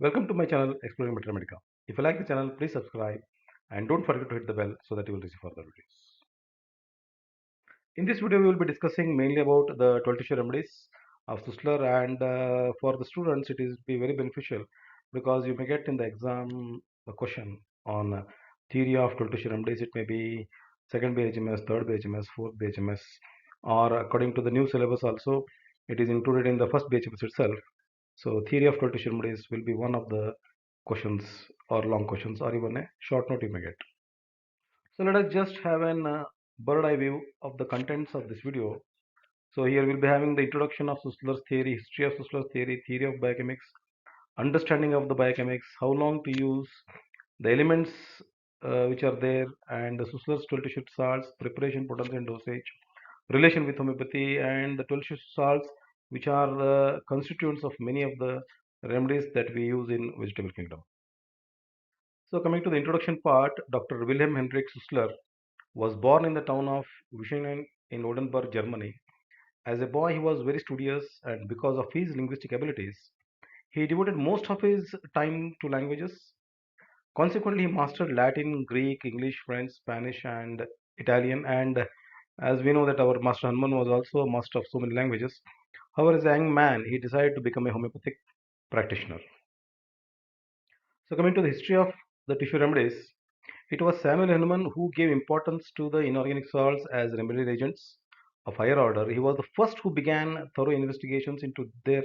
Welcome to my channel Exploring Better Medica. If you like the channel, please subscribe and don't forget to hit the bell so that you will receive further videos. In this video, we will be discussing mainly about the 12 tissue remedies of Schussler, and for the students, it is be very beneficial because you may get in the exam a question on theory of 12 tissue remedies. It may be second BHMS, third BHMS, fourth BHMS, or according to the new syllabus also, it is included in the first BHMS itself. So theory of 12 tissue remedies will be one of the questions or long questions or even a short note you may get. So let us just have an bird eye view of the contents of this video. So here we'll be having the introduction of Schussler's theory, history of Schussler's theory, theory of biochemics, understanding of the biochemics, how long to use, the elements which are there, and the Schussler's 12 tissue salts, preparation, potency and dosage, relation with homeopathy, and the 12 tissue salts which are the constituents of many of the remedies that we use in vegetable kingdom. So coming to the introduction part, Dr. Wilhelm Heinrich Schussler was born in the town of Wischingen in Oldenburg, Germany. As a boy, he was very studious, and because of his linguistic abilities, he devoted most of his time to languages. Consequently, he mastered Latin, Greek, English, French, Spanish, and Italian. And as we know that our Master Hanuman was also a master of so many languages. However, as a young man, he decided to become a homeopathic practitioner. So coming to the history of the tissue remedies, it was Samuel Hahnemann who gave importance to the inorganic salts as remedy agents of higher order. He was the first who began thorough investigations into their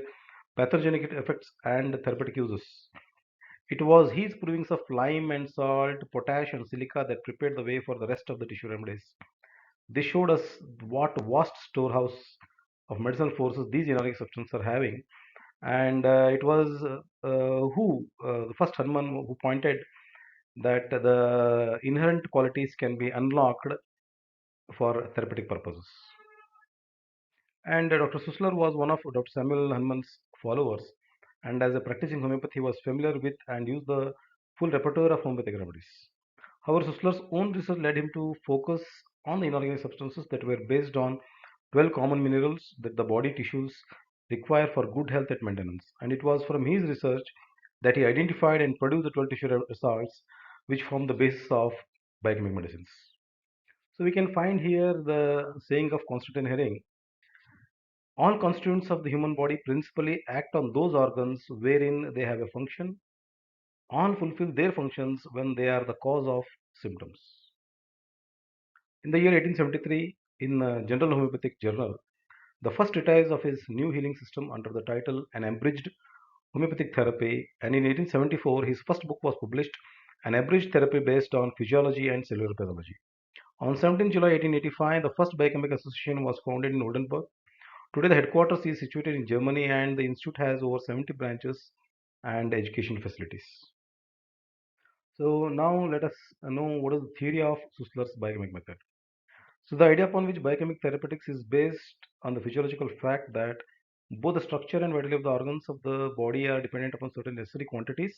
pathogenic effects and therapeutic uses. It was his provings of lime and salt, potash and silica that prepared the way for the rest of the tissue remedies. This showed us what vast storehouse of medicinal forces these inorganic substances are having, and it was the first Hanuman who pointed that the inherent qualities can be unlocked for therapeutic purposes. And Dr. Schussler was one of Dr. Samuel Hahnemann's followers, and as a practicing homeopath, he was familiar with and used the full repertoire of homeopathic remedies. However, Schussler's own research led him to focus on the inorganic substances that were based on 12 common minerals that the body tissues require for good health and maintenance. And it was from his research that he identified and produced the 12 tissue salts, which form the basis of biochemical medicines. So we can find here the saying of Constantine Herring: all constituents of the human body principally act on those organs wherein they have a function. All fulfill their functions when they are the cause of symptoms. In the year 1873, in General Homeopathic Journal, the first treatise of his new healing system under the title An Abridged Homeopathic Therapy, and in 1874, his first book was published, An Abridged Therapy Based on Physiology and Cellular Pathology. On 17 July 1885, the first biochemical association was founded in Oldenburg. Today, the headquarters is situated in Germany, and the institute has over 70 branches and education facilities. So now let us know what is the theory of Schussler's biochemical method. So the idea upon which biochemical therapeutics is based on the physiological fact that both the structure and vitality of the organs of the body are dependent upon certain necessary quantities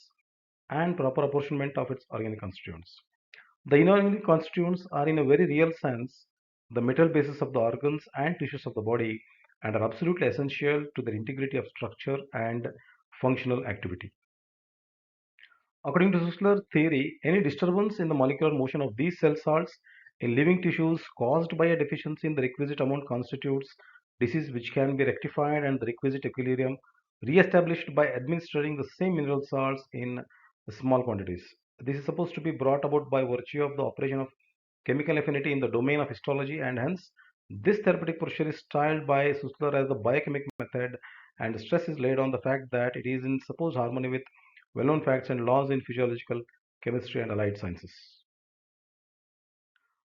and proper apportionment of its organic constituents. The inorganic constituents are in a very real sense the metal basis of the organs and tissues of the body and are absolutely essential to their integrity of structure and functional activity. According to Schussler's theory, any disturbance in the molecular motion of these cell salts in living tissues caused by a deficiency in the requisite amount constitutes disease which can be rectified and the requisite equilibrium re-established by administering the same mineral salts in small quantities. This is supposed to be brought about by virtue of the operation of chemical affinity in the domain of histology, and hence this therapeutic procedure is styled by Schussler as the biochemic method, and stress is laid on the fact that it is in supposed harmony with well-known facts and laws in physiological chemistry and allied sciences.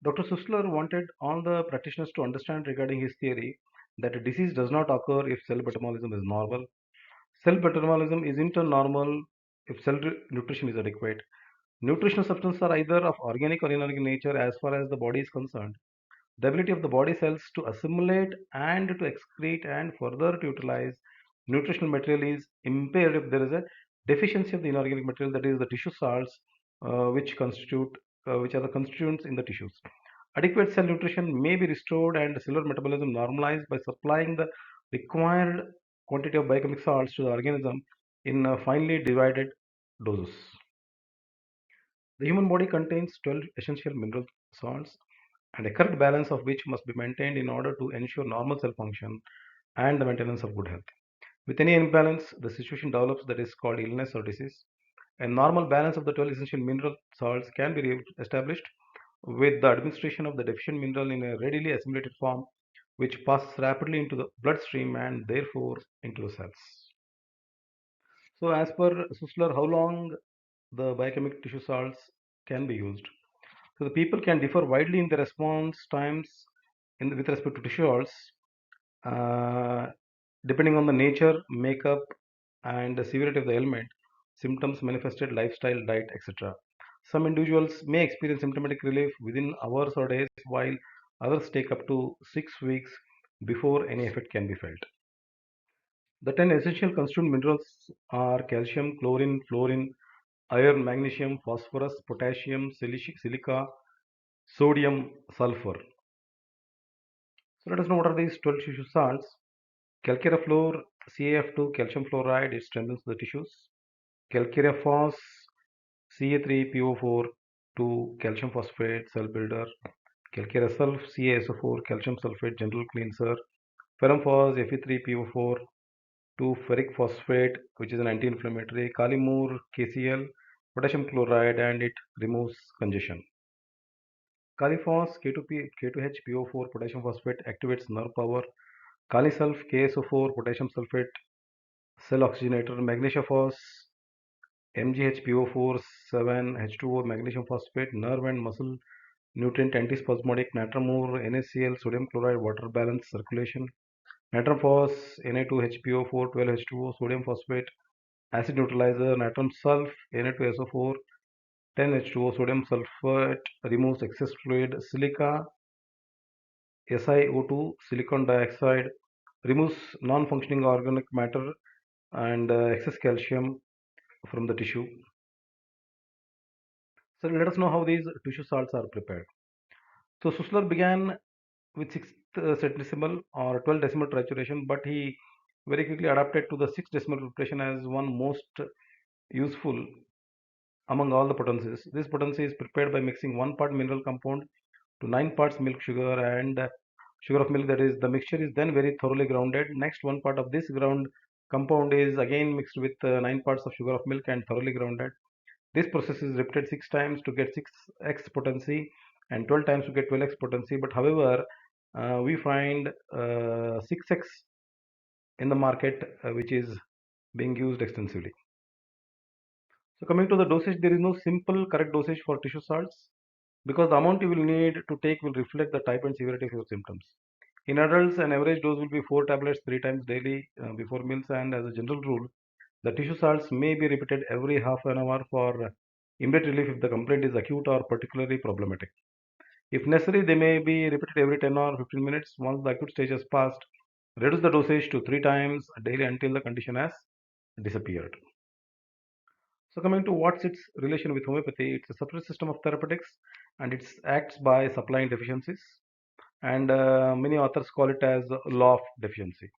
Dr. Schussler wanted all the practitioners to understand regarding his theory that a disease does not occur if cell metabolism is normal. Cell metabolism is in turn normal if cell nutrition is adequate. Nutritional substances are either of organic or inorganic nature as far as the body is concerned. The ability of the body cells to assimilate and to excrete and further to utilize nutritional material is impaired if there is a deficiency of the inorganic material, that is the tissue salts, which are the constituents in the tissues. Adequate cell nutrition may be restored and cellular metabolism normalized by supplying the required quantity of biochemical salts to the organism in finely divided doses. The human body contains 12 essential mineral salts, and a correct balance of which must be maintained in order to ensure normal cell function and the maintenance of good health. With any imbalance, the situation develops that is called illness or disease. A normal balance of the 12 essential mineral salts can be established with the administration of the deficient mineral in a readily assimilated form, which passes rapidly into the bloodstream and therefore into the cells. So, as per Schussler, how long the biochemical tissue salts can be used? So, the people can differ widely in the response times with respect to tissue salts, uh, depending on the nature, makeup, and the severity of the ailment, symptoms manifested, lifestyle, diet, etc. Some individuals may experience symptomatic relief within hours or days, while others take up to 6 weeks before any effect can be felt. The 10 essential constituent minerals are calcium, chlorine, fluorine, iron, magnesium, phosphorus, potassium, silica, sodium, sulfur. So let us know what are these 12 tissue salts. Calcarea fluor, CaF2, calcium fluoride, it strengthens the tissues. Calcarea phos, Ca3PO4, 2, calcium phosphate, cell builder. Calcarea sulf, CaSO4, calcium sulfate, general cleanser. Ferrum phos, Fe3PO4, 2, ferric phosphate, which is an anti-inflammatory. Kalimur, KCl, potassium chloride, and it removes congestion. Kaliphos, K2HPO4, potassium phosphate, activates nerve power. Kalisulf, KSO4, potassium sulfate, cell oxygenator. Magnesium phos, MgHPO4, 7H2O, magnesium phosphate, nerve and muscle nutrient, antispasmodic. Natramur, NaCl, sodium chloride, water balance, circulation. Natrum phos, Na2HPO4, 12H2O, sodium phosphate, acid neutralizer. Natrum sulf, Na2SO4, 10H2O, sodium sulfate, removes excess fluid. Silica, SiO2, silicon dioxide, removes non-functioning organic matter and excess calcium from the tissue. So let us know how these tissue salts are prepared. So Schussler began with 6th centesimal or 12 decimal trituration, but he very quickly adapted to the 6 decimal preparation as one most useful among all the potencies. This potency is prepared by mixing 1 part mineral compound to 9 parts milk sugar and sugar of milk. That is, the mixture is then very thoroughly grounded. Next, 1 part of this ground compound is again mixed with 9 parts of sugar of milk and thoroughly grounded. This process is repeated 6 times to get 6x potency and 12 times to get 12x potency. But however, we find 6x in the market, which is being used extensively. So coming to the dosage, there is no simple correct dosage for tissue salts because the amount you will need to take will reflect the type and severity of your symptoms. In adults, an average dose will be 4 tablets 3 times daily before meals, and as a general rule, the tissue salts may be repeated every half an hour for immediate relief if the complaint is acute or particularly problematic. If necessary, they may be repeated every 10 or 15 minutes. Once the acute stage has passed, reduce the dosage to 3 times daily until the condition has disappeared. So coming to what's its relation with homeopathy, it's a separate system of therapeutics and it acts by supplying deficiencies. And many authors call it as law of deficiency.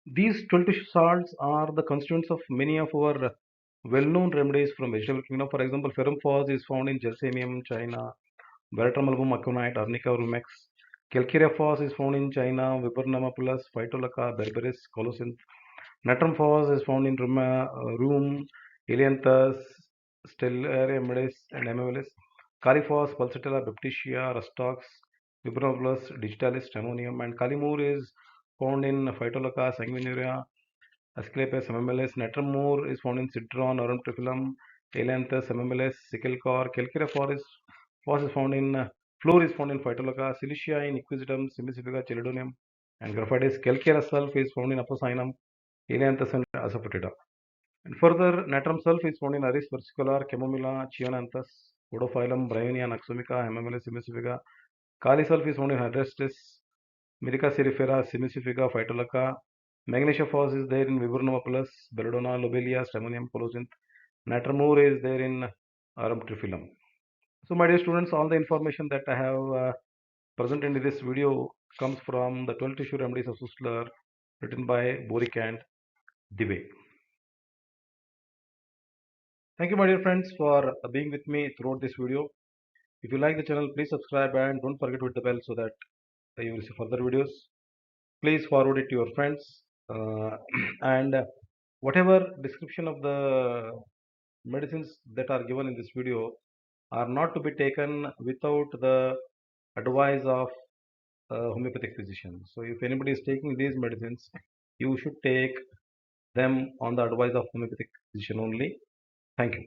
These 12 tissue salts are the constituents of many of our well-known remedies from vegetable kingdom. For example, ferrum phos is found in Gelsemium, China. Veratrum album aconite, Arnica rumex. Calcarea phos is found in China. Viburnum Phytolacca, berberis, colocynth. Natrum phos is found in Rheum, Elianthus, Stellarium medes, and Amabilis. Caliphos, Pulsatilla, Baptisia, Rustox, Viburnum digitalis, Ammonium, and Calimur is found in Phytolacca, Sanguinaria, Asclepias, Amabilis. Natrum is found in Citron, Aurum trifilum, Elianthus, Amabilis, Sicklecor. Calcarea phos is found in Fluor is found in Phytolacca, Silicia in Equisetum, Simicifica, Chelidonium, and Graphitis. Calcarea sulf is found in Apocyinum, Elianthus, and Asafoetida. And further, natrum sulf is found in Aris versicolor, Chamomilla, Chionanthus, Podophyllum, Bryonia, Naxomica, Hemamelis, Simicifica. Kali sulf is found in Hydrestis, Mirica cerifera, Simicifica, Phytolacca. Magnesia phos is there in Viburnum Belladonna, Lobelia, Stramonium, Colocynth. Natramur is there in Aurum trifilum. So, my dear students, all the information that I have presented in this video comes from the 12 tissue remedies of Schussler, written by Boric and Debye. Thank you, my dear friends, for being with me throughout this video. If you like the channel, please subscribe and don't forget to hit the bell so that you will see further videos. Please forward it to your friends. And whatever description of the medicines that are given in this video are not to be taken without the advice of homeopathic physician. So if anybody is taking these medicines, you should take them on the advice of homeopathic physician only. Thank you.